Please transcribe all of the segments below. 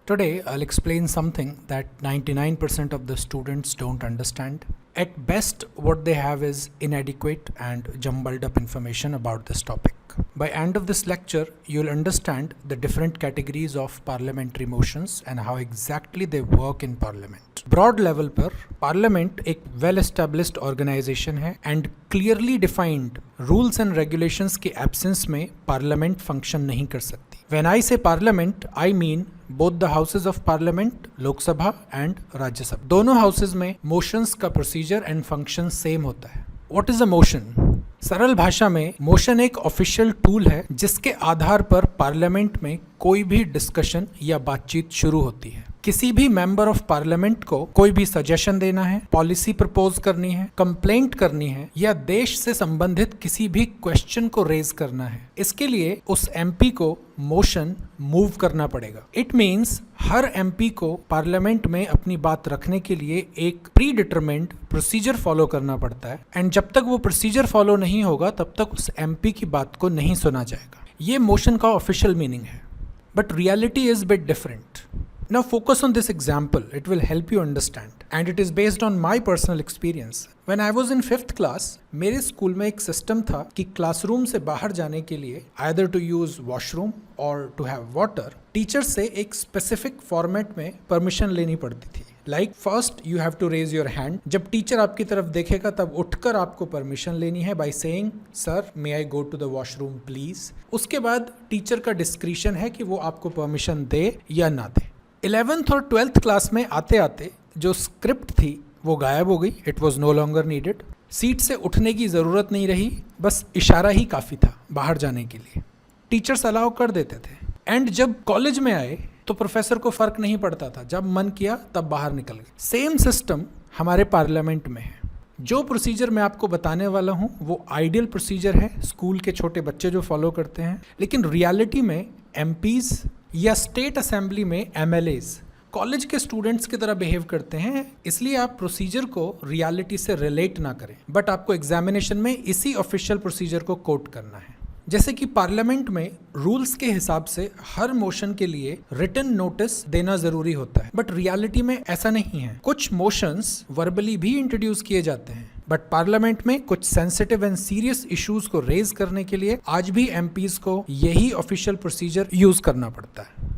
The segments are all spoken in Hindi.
Today, I'll explain something that 99% of the students don't understand. At best, what they have is inadequate and jumbled up information about this topic. By end of this lecture, you'll understand the different categories of parliamentary motions and how exactly they work in parliament. Broad level पर parliament एक well established organization है and clearly defined rules and regulations के absence में parliament function नहीं कर सकती. When I say parliament, I mean both the houses of parliament, लोक सभा and राज्य सभा. दोनों houses में motions का procedure and function same होता है. What is a motion? सरल भाषा में मोशन एक ऑफिशियल टूल है जिसके आधार पर पार्लियामेंट में कोई भी डिस्कशन या बातचीत शुरू होती है. किसी भी मेंबर ऑफ पार्लियामेंट को कोई भी सजेशन देना है, पॉलिसी प्रपोज करनी है, कंप्लेंट करनी है या देश से संबंधित किसी भी क्वेश्चन को रेज करना है, इसके लिए उस एमपी को मोशन मूव करना पड़ेगा. इट मींस हर एमपी को पार्लियामेंट में अपनी बात रखने के लिए एक प्री डिटरमाइंड प्रोसीजर फॉलो करना पड़ता है एंड जब तक वो प्रोसीजर फॉलो नहीं होगा तब तक उस एमपी की बात को नहीं सुना जाएगा. ये मोशन का ऑफिशियल मीनिंग है. But reality is bit different. Now focus on this example, it will help you understand and it is based on my personal experience. When I was in 5th class, मेरे स्कूल में एक सिस्टम था कि क्लासरूम से बाहर जाने के लिए either to use washroom or to have water, teacher से एक स्पेसिफिक फॉर्मेट में परमिशन लेनी पड़ती थी. Like first you have to raise your hand. जब टीचर आपकी तरफ देखेगा तब उठकर आपको परमिशन लेनी है by saying sir may I go to the washroom please. उसके बाद टीचर का डिस्क्रिशन है कि वो आपको परमिशन दे या ना दे. 11th और 12th क्लास में आते आते जो स्क्रिप्ट थी वो गायब हो गई. It was no longer needed. Seat से उठने की ज़रूरत नहीं रही, बस इशारा ही काफ़ी था बाहर जाने के लिए. टीचर्स अलाउ कर देते थे. एंड जब कॉलेज में आए तो प्रोफेसर को फ़र्क नहीं पड़ता था, जब मन किया तब बाहर निकल गए. सेम सिस्टम हमारे पार्लियामेंट में है. जो प्रोसीजर मैं आपको बताने वाला हूँ वो आइडियल प्रोसीजर है स्कूल के छोटे बच्चे जो फॉलो करते हैं, लेकिन रियलिटी में एमपीज़ या स्टेट असेंबली में एमएलएज कॉलेज के स्टूडेंट्स की तरह बिहेव करते हैं. इसलिए आप प्रोसीजर को रियलिटी से रिलेट ना करें, बट आपको एग्जामिनेशन में इसी ऑफिशियल प्रोसीजर को कोट करना है. जैसे कि पार्लियामेंट में रूल्स के हिसाब से हर मोशन के लिए रिटन नोटिस देना जरूरी होता है, बट रियलिटी में ऐसा नहीं है. कुछ मोशंस वर्बली भी इंट्रोड्यूस किए जाते हैं, बट पार्लियामेंट में कुछ सेंसिटिव एंड सीरियस इश्यूज को रेज करने के लिए आज भी एमपीज को यही ऑफिशियल प्रोसीजर यूज करना पड़ता है.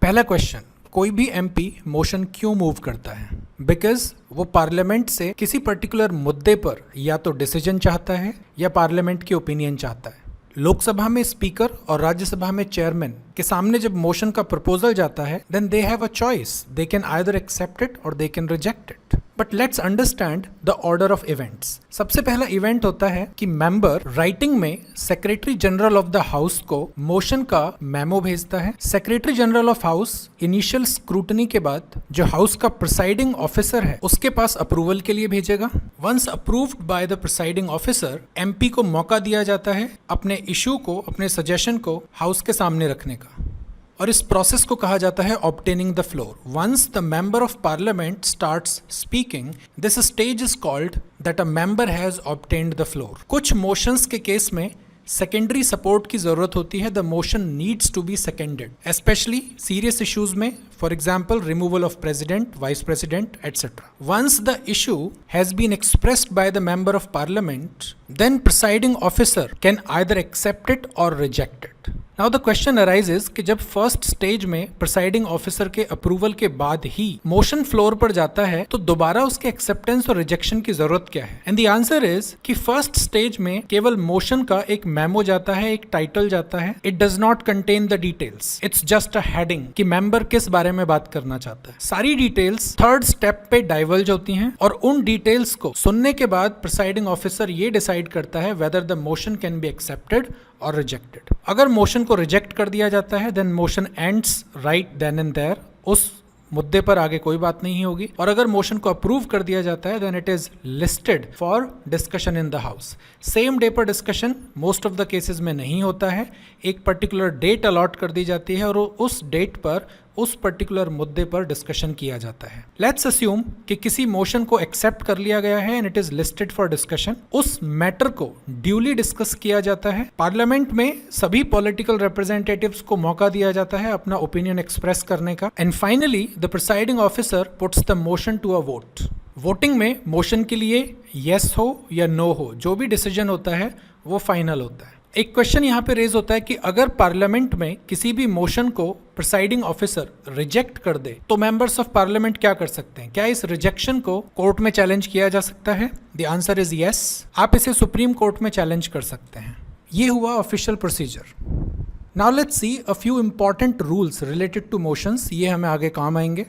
पहला क्वेश्चन, कोई भी एमपी मोशन क्यों मूव करता है? बिकॉज वो पार्लियामेंट से किसी पर्टिकुलर मुद्दे पर या तो डिसीजन चाहता है या पार्लियामेंट की ओपिनियन चाहता है. लोकसभा में स्पीकर और राज्यसभा में चेयरमैन के सामने जब मोशन का प्रपोजल जाता है then they have a choice. They can either accept it or they can reject it. But let's understand the order of events. सबसे पहला इवेंट होता है कि मेंबर राइटिंग में secretary general of the house को मोशन का मेमो भेजता है. Secretary general of house initial scrutiny के बाद जो हाउस का प्रिसाइडिंग ऑफिसर है उसके पास अप्रूवल के लिए भेजेगा. Once approved by the presiding officer, MP को मौका दिया जाता है अपने इशू को, अपने सजेशन को हाउस के सामने रखने का, और इस प्रोसेस को कहा जाता है obtaining the floor. Once the member of parliament starts speaking, this stage is called that a member has obtained the floor. कुछ मोशंस के केस में सेकेंडरी सपोर्ट की जरूरत होती है. The motion needs to be seconded, specially serious issues में, for example removal of president, vice president etcetera. Once the issue has been expressed by the member of parliament, then presiding officer can either accept it और reject it. Now the question arises कि जब फर्स्ट स्टेज में प्रिसाइडिंग ऑफिसर के अप्रूवल के बाद ही मोशन फ्लोर पर जाता है तो दोबारा उसके एक्सेप्टेंस और रिजेक्शन की जरूरत क्या है? एंड द आंसर इज कि फर्स्ट स्टेज में केवल मोशन का एक मेमो जाता है, एक टाइटल जाता है. It does not contain the details. It's just a heading कि मेंबर किस बारे में बात करना चाहता है. सारी डिटेल्स थर्ड स्टेप पे डाइवर्ज होती हैं और उन डिटेल्स को सुनने के बाद प्रिसाइडिंग ऑफिसर ये डिसाइड करता है whether the motion can be accepted और रिजेक्टेड. अगर मोशन को रिजेक्ट कर दिया जाता है then motion ends right then and there. उस मुद्दे पर आगे कोई बात नहीं होगी. और अगर मोशन को अप्रूव कर दिया जाता है then it is listed for discussion in the house. Same day पर discussion most of the cases में नहीं होता है. एक पर्टिकुलर डेट अलॉट कर दी जाती है और उस डेट पर उस पर्टिकुलर मुद्दे पर डिस्कशन किया जाता है। लेट्स अज्यूम कि किसी मोशन को एक्सेप्ट कर लिया गया है and it is listed for discussion. उस मैटर को ड्यूली डिस्कस किया जाता है। पार्लियामेंट में सभी पॉलिटिकल रिप्रेजेंटेटिव्स को मौका दिया जाता है अपना ओपिनियन एक्सप्रेस करने का। And finally the presiding officer puts the motion to a vote. Voting में मोशन के लिए यस हो या नो हो, जो भी डिसीजन होता है वो फाइनल होता है। एक क्वेश्चन यहाँ पे रेज होता है कि अगर पार्लियामेंट में किसी भी मोशन को प्रिसाइडिंग ऑफिसर रिजेक्ट कर दे तो मेंबर्स ऑफ पार्लियामेंट क्या कर सकते हैं? क्या इस रिजेक्शन को कोर्ट में चैलेंज किया जा सकता है? The answer is yes. आप इसे सुप्रीम कोर्ट में चैलेंज कर सकते हैं। ये हुआ official procedure. Now let's see a few important rules related to motions. ये हमें आगे काम आएंगे।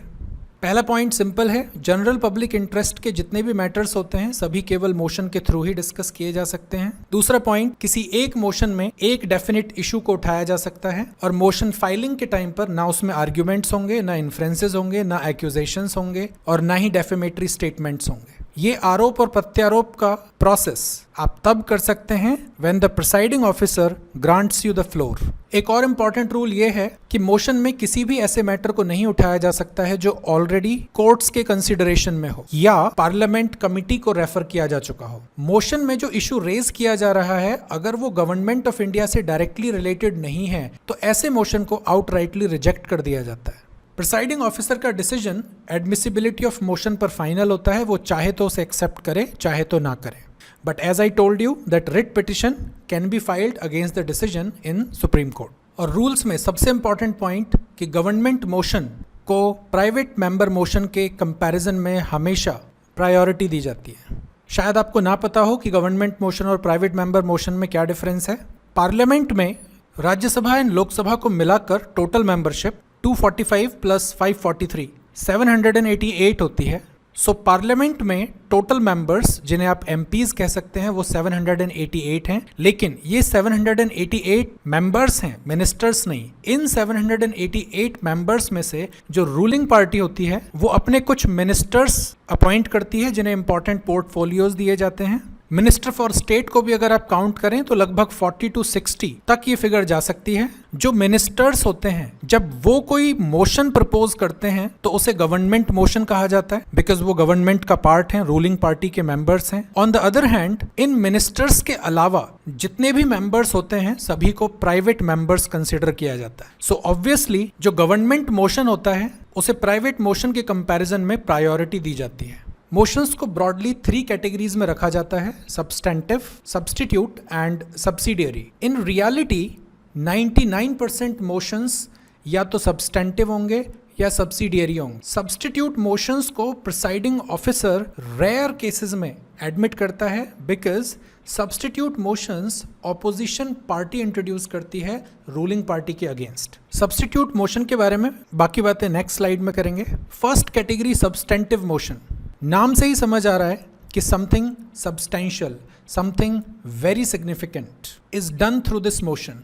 पहला पॉइंट सिंपल है, जनरल पब्लिक इंटरेस्ट के जितने भी मैटर्स होते हैं सभी केवल मोशन के थ्रू ही डिस्कस किए जा सकते हैं। दूसरा पॉइंट, किसी एक मोशन में एक डेफिनेट इशू को उठाया जा सकता है और मोशन फाइलिंग के टाइम पर ना उसमें आर्ग्यूमेंट्स होंगे, ना इन्फ्रेंसेस होंगे, ना एक्यूजेशंस होंगे और ना ही डेफेमेटरी स्टेटमेंट्स होंगे। ये आरोप और प्रत्यारोप का प्रोसेस आप तब कर सकते हैं when the presiding officer grants you the floor. एक और इम्पॉर्टेंट रूल ये है कि मोशन में किसी भी ऐसे मैटर को नहीं उठाया जा सकता है जो ऑलरेडी कोर्ट्स के कंसिडरेशन में हो या पार्लियामेंट कमिटी को रेफर किया जा चुका हो। मोशन में जो इशू रेज किया जा रहा है अगर वो गवर्नमेंट ऑफ इंडिया से डायरेक्टली रिलेटेड नहीं है तो ऐसे मोशन को आउटराइटली रिजेक्ट कर दिया जाता है। प्रिसाइडिंग ऑफिसर का डिसीजन एडमिसिबिलिटी ऑफ मोशन पर फाइनल होता है। वो चाहे तो उसे एक्सेप्ट करे, चाहे तो ना करे। But as I told you that writ petition can be filed against the decision in supreme court. और रूल्स में सबसे इंपॉर्टेंट पॉइंट कि गवर्नमेंट मोशन को प्राइवेट मेंबर मोशन के कंपैरिजन में हमेशा प्रायोरिटी दी जाती है। शायद आपको ना पता हो कि गवर्नमेंट मोशन और प्राइवेट मेंबर मोशन में क्या डिफरेंस है। पार्लियामेंट में राज्यसभा एंड लोकसभा को मिलाकर टोटल मेंबरशिप 245 प्लस 543 788 होती है। सो पार्लियामेंट में टोटल मेंबर्स जिन्हें आप एमपीज कह सकते हैं वो 788 हैं, लेकिन ये 788 मेंबर्स हैं, मिनिस्टर्स नहीं। इन 788 मेंबर्स में से जो रूलिंग पार्टी होती है वो अपने कुछ मिनिस्टर्स अपॉइंट करती है जिन्हें इंपॉर्टेंट पोर्टफोलियोज दिए जाते हैं। मिनिस्टर फॉर स्टेट को भी अगर आप काउंट करें तो लगभग 40 to 60 तक ये फिगर जा सकती है। जो मिनिस्टर्स होते हैं जब वो कोई मोशन प्रपोज करते हैं तो उसे गवर्नमेंट मोशन कहा जाता है बिकॉज वो गवर्नमेंट का पार्ट है, रूलिंग पार्टी के मेंबर्स हैं। On the other hand in ministers के अलावा जितने भी मेंबर्स होते हैं सभी को प्राइवेट मेंबर्स कंसिडर किया जाता है। सो ऑब्वियसली जो गवर्नमेंट मोशन होता है उसे प्राइवेट मोशन के कंपैरिजन में प्रायोरिटी दी जाती है। मोशंस को ब्रॉडली 3 कैटेगरीज में रखा जाता है, substantive, substitute and subsidiary. In reality 99% motions या तो सब्सटेंटिव होंगे या सब्सिडियरी होंगे। सब्स्टिट्यूट मोशंस को प्रिसाइडिंग ऑफिसर रेयर केसेस में एडमिट करता है because substitute motions opposition party introduce करती है रूलिंग पार्टी के अगेंस्ट। सब्स्टिट्यूट मोशन के बारे में बाकी बातें नेक्स्ट स्लाइड में करेंगे। First category substantive motion. नाम से ही समझ आ रहा है कि something substantial, something very significant is done through this motion.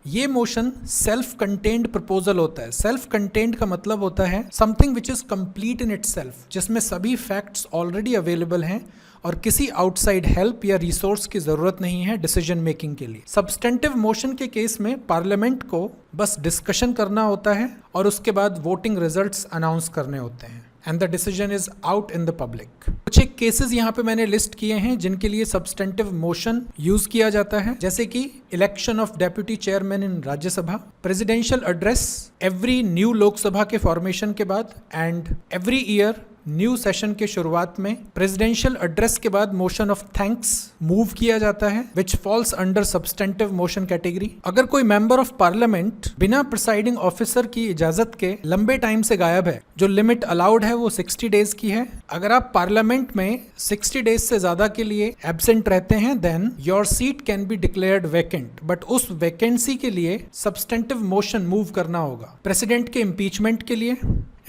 ये मोशन सेल्फ कंटेन्ड प्रपोजल होता है। सेल्फ कंटेन्ड का मतलब होता है something which is complete in itself, जिसमें सभी फैक्ट्स ऑलरेडी अवेलेबल हैं और किसी आउटसाइड हेल्प या रिसोर्स की जरूरत नहीं है डिसीजन मेकिंग के लिए। सब्सटेंटिव मोशन के केस में पार्लियामेंट को बस डिस्कशन करना होता है और उसके बाद वोटिंग रिजल्ट्स अनाउंस करने होते हैं and the decision is out in the public. कुछ एक केसेस यहाँ पे मैंने लिस्ट किए हैं जिनके लिए सब्सटेंटिव मोशन यूज किया जाता है, जैसे कि election of deputy chairman in Rajya Sabha, presidential address every new Lok Sabha के फॉर्मेशन के बाद and every year new session के शुरुआत में प्रेसिडेंशियल एड्रेस के बाद मोशन ऑफ थैंक्स मूव किया जाता है which falls under substantive motion category. अगर कोई मेंबर ऑफ पार्लियामेंट बिना प्रिसाइडिंग ऑफिसर की इजाजत के लंबे टाइम से गायब है, जो लिमिट अलाउड है वो 60 डेज की है। अगर आप पार्लियामेंट में 60 डेज से ज्यादा के लिए एब्सेंट रहते हैं then your seat can be declared vacant, but उस वैकेंसी के लिए सब्सटेंटिव मोशन मूव करना होगा प्रेसिडेंट के इम्पीचमेंट के लिए।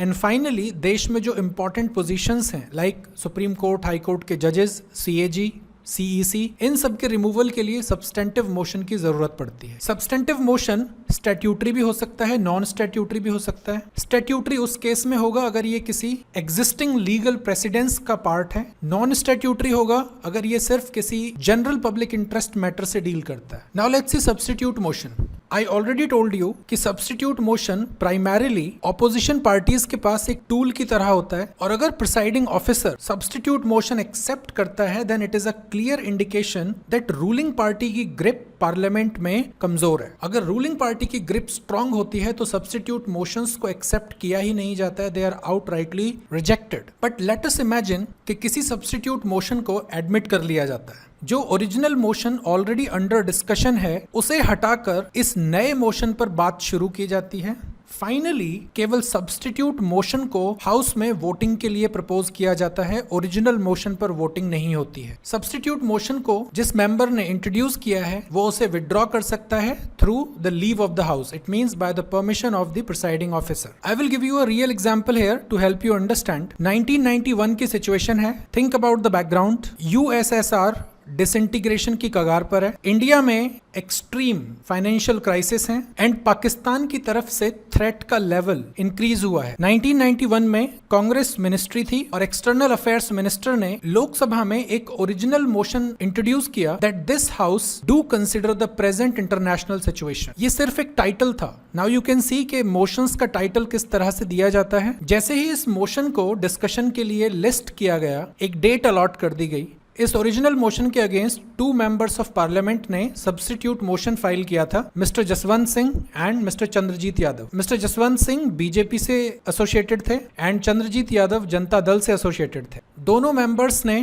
एंड फाइनली देश में जो इंपॉर्टेंट पोजीशंस हैं like supreme court, high court के जजेस, सीएजी, सीईसी, इन सब के रिमूवल के लिए सब्सटेंटिव मोशन की जरूरत पड़ती है। सब्सटेंटिव मोशन स्टैट्यूटरी भी हो सकता है, नॉन स्टैट्यूटरी भी हो सकता है। स्टैट्यूटरी उस केस में होगा अगर ये किसी एग्जिस्टिंग लीगल प्रेसिडेंस का पार्ट है। नॉन स्टैट्यूटरी होगा अगर ये सिर्फ किसी जनरल पब्लिक इंटरेस्ट मैटर से डील करता है। Now let's see substitute motion. I already told you कि substitute motion primarily opposition parties के पास एक टूल की तरह होता है, और अगर presiding officer substitute motion accept करता है then it is a clear indication that ruling party की ग्रिप पार्लियामेंट में कमजोर है। अगर रूलिंग पार्टी की ग्रिप स्ट्रांग होती है तो सब्स्टिट्यूट मोशंस को एक्सेप्ट किया ही नहीं जाता है, they are outrightly rejected. But let us imagine कि किसी सब्स्टिट्यूट मोशन को एडमिट कर लिया जाता है, जो original motion already under discussion है उसे हटाकर इस नए मोशन पर बात शुरू की जाती है। फाइनली केवल सब्स्टिट्यूट मोशन को हाउस में वोटिंग के लिए प्रपोज किया जाता है, ओरिजिनल मोशन पर वोटिंग नहीं होती है। सब्स्टिट्यूट मोशन को जिस मेंबर ने इंट्रोड्यूस किया है वो उसे विड्रॉ कर सकता है through the leave of the house, it means by the permission of the presiding officer. I will give you a real example here to help you understand. 1991 की सिचुएशन है, think about the background. USSR disintegration की कगार पर है, इंडिया में एक्सट्रीम फाइनेंशियल क्राइसिस है एंड पाकिस्तान की तरफ से थ्रेट का लेवल इंक्रीज हुआ है। 1991 में कांग्रेस मिनिस्ट्री थी और एक्सटर्नल अफेयर्स मिनिस्टर ने लोकसभा में एक ओरिजिनल मोशन इंट्रोड्यूस किया that this house do consider the present international situation. ये सिर्फ एक टाइटल था। नाउ यू कैन सी के मोशंस का टाइटल किस तरह से दिया जाता है। जैसे ही इस मोशन को डिस्कशन के लिए लिस्ट किया गया, एक डेट अलॉट कर दी गई। इस ओरिजिनल मोशन के अगेंस्ट 2 मेंबर्स ऑफ पार्लियामेंट ने सब्स्टिट्यूट मोशन फाइल किया था, mister Jaswant Singh and mister Chandrajit Yadav. Mister Jaswant Singh BJP से एसोसिएटेड थे एंड चंद्रजीत यादव जनता दल से एसोसिएटेड थे। दोनों मेंबर्स ने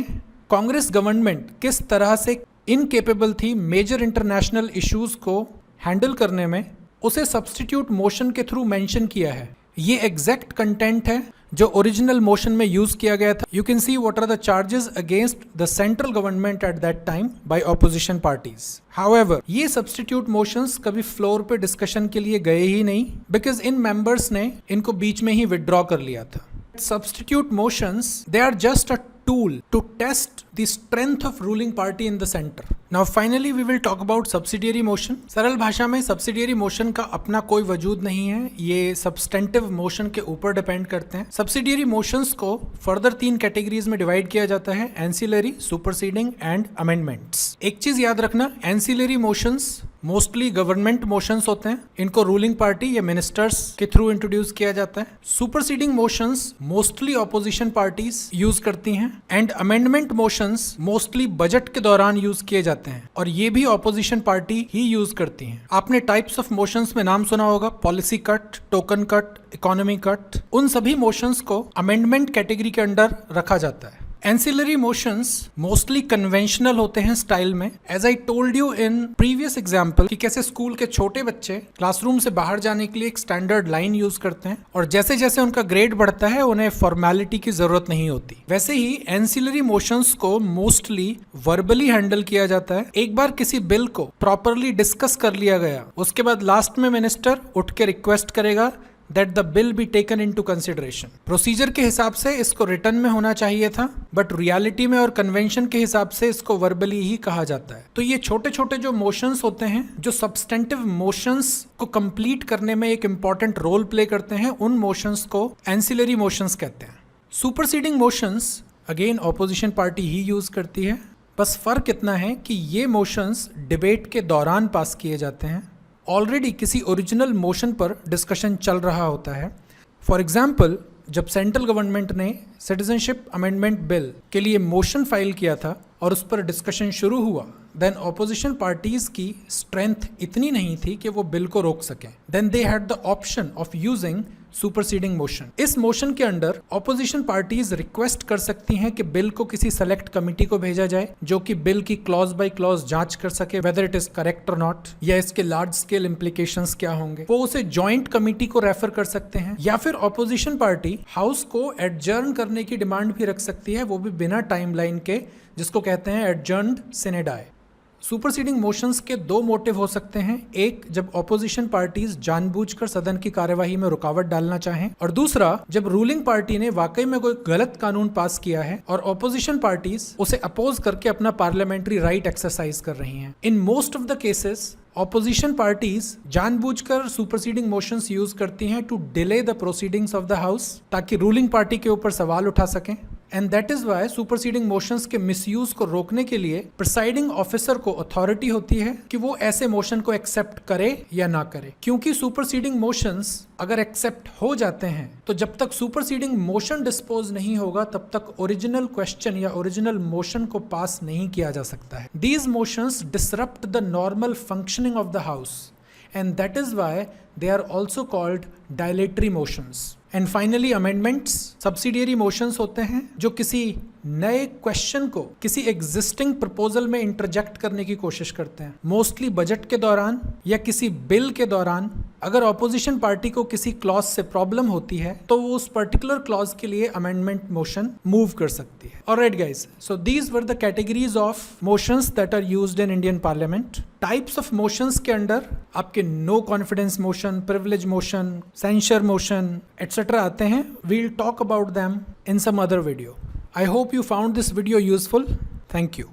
कांग्रेस गवर्नमेंट किस तरह से इनकेपेबल थी मेजर इंटरनेशनल इश्यूज को हैंडल करने में, उसे सब्स्टिट्यूट मोशन के थ्रू मेंशन किया है। ये एग्जैक्ट कंटेंट है जो ओरिजिनल मोशन में यूज किया गया था। You can see what are the charges against the central government at that time by opposition parties. However ये सब्स्टिट्यूट मोशंस कभी फ्लोर पे डिस्कशन के लिए गए ही नहीं, बिकॉज इन मेंबर्स ने इनको बीच में ही विड्रॉ कर लिया था। Substitute motions, they are just a tool to test the strength of ruling party in the center. Now finally we will talk about subsidiary motion. सरल भाषा में subsidiary motion का अपना कोई वजूद नहीं है, ये substantive motion के ऊपर डिपेंड करते हैं। Subsidiary motions को फर्दर 3 कैटेगरीज में डिवाइड किया जाता है, ancillary, superseding and amendments। एक चीज याद रखना, ancillary motions mostly government motions होते हैं, इनको रूलिंग पार्टी या मिनिस्टर्स के थ्रू इंट्रोड्यूस किया जाता है। Superseding motions mostly opposition parties use करती हैं and amendment motions mostly budget के दौरान यूज किए जाते हैं और ये भी ऑपोजिशन पार्टी ही यूज करती हैं। आपने टाइप्स ऑफ मोशंस में नाम सुना होगा, policy cut, token cut, economy cut. उन सभी मोशंस को अमेंडमेंट कैटेगरी के अंडर रखा जाता है। एंसिलरी मोशंस मोस्टली कन्वेंशनल होते हैं स्टाइल में। As I told you in previous example कि कैसे स्कूल के छोटे बच्चे क्लासरूम से बाहर जाने के लिए एक स्टैंडर्ड लाइन यूज करते हैं और जैसे जैसे उनका ग्रेड बढ़ता है उन्हें फॉर्मेलिटी की जरूरत नहीं होती। वैसे ही एंसिलरी मोशंस को मोस्टली वर्बली हैंडल किया जाता है। एक बार किसी बिल को प्रॉपरली डिस्कस कर लिया गया, उसके बाद लास्ट में मिनिस्टर उठ के रिक्वेस्ट करेगा that the bill be taken into consideration। Procedure के हिसाब से इसको रिटर्न में होना चाहिए था, बट रियलिटी में और कन्वेंशन के हिसाब से इसको वर्बली ही कहा जाता है। तो ये छोटे छोटे जो मोशंस होते हैं जो सब्सटेंटिव मोशंस को कंप्लीट करने में एक इंपॉर्टेंट रोल प्ले करते हैं, उन मोशंस को एंसिलरी मोशंस कहते हैं। Superseding motions again opposition party ही यूज करती है, बस फर्क इतना है कि ये मोशंस डिबेट के दौरान पास किए जाते हैं। ऑलरेडी किसी ओरिजिनल मोशन पर डिस्कशन चल रहा होता है। फॉर एग्जाम्पल, जब सेंट्रल गवर्नमेंट ने सिटीजनशिप अमेंडमेंट बिल के लिए मोशन फाइल किया था और उस पर डिस्कशन शुरू हुआ, देन ऑपोजिशन पार्टीज की स्ट्रेंथ इतनी नहीं थी कि वो बिल को रोक सकें। Then they had the option of using superseding motion. इस मोशन के अंडर ऑपोजिशन पार्टीज रिक्वेस्ट कर सकती हैं कि बिल को किसी सेलेक्ट कमिटी को भेजा जाए जो कि बिल की क्लॉज बाय क्लॉज जांच कर सके वेदर इट इज करेक्ट और नॉट, या इसके लार्ज स्केल इंप्लीकेशंस क्या होंगे। वो उसे जॉइंट कमिटी को रेफर कर सकते हैं, या फिर ऑपोजिशन पार्टी हाउस को एडजर्न करने की डिमांड भी रख सकती है, वो भी बिना टाइमलाइन के, जिसको कहते हैं एडजर्न्ड सिने डाई। सुपरसीडिंग मोशंस के 2 मोटिव हो सकते हैं, एक जब ऑपोजिशन पार्टीज जानबूझकर सदन की कार्यवाही में रुकावट डालना चाहें, और दूसरा जब रूलिंग पार्टी ने वाकई में कोई गलत कानून पास किया है और ऑपोजिशन पार्टीज उसे अपोज करके अपना पार्लियामेंट्री राइट एक्सरसाइज कर रही हैं। In most of the cases opposition parties जानबूझकर सुपरसीडिंग मोशंस यूज करती हैं to delay the proceedings of the house, ताकि रूलिंग पार्टी के ऊपर सवाल उठा सकें। And that is why superseding motions के मिसयूज को रोकने के लिए प्रिसाइडिंग ऑफिसर को अथॉरिटी होती है कि वो ऐसे मोशन को एक्सेप्ट करे या ना करे, क्योंकि सुपरसीडिंग मोशंस अगर एक्सेप्ट हो जाते हैं तो जब तक सुपरसीडिंग मोशन डिस्पोज नहीं होगा तब तक ओरिजिनल क्वेश्चन या ओरिजिनल मोशन को पास नहीं किया जा सकता है। These motions disrupt the normal functioning of the house and that is why they are also called dilatory motions. And finally amendments subsidiary motions होते हैं जो किसी नए क्वेश्चन को किसी एग्जिस्टिंग प्रपोजल में इंटरजेक्ट करने की कोशिश करते हैं। मोस्टली बजट के दौरान या किसी बिल के दौरान अगर ऑपोजिशन पार्टी को किसी क्लॉज से प्रॉब्लम होती है तो वो उस पर्टिकुलर क्लॉज के लिए अमेंडमेंट मोशन मूव कर सकती है। Alright guys, so these were the categories of motions that are used in Indian parliament. Types of motions के अंडर आपके no confidence motion, privilege motion, censure motion etcetera आते हैं। We'll talk about them in some other video. I hope you found this video useful. Thank you.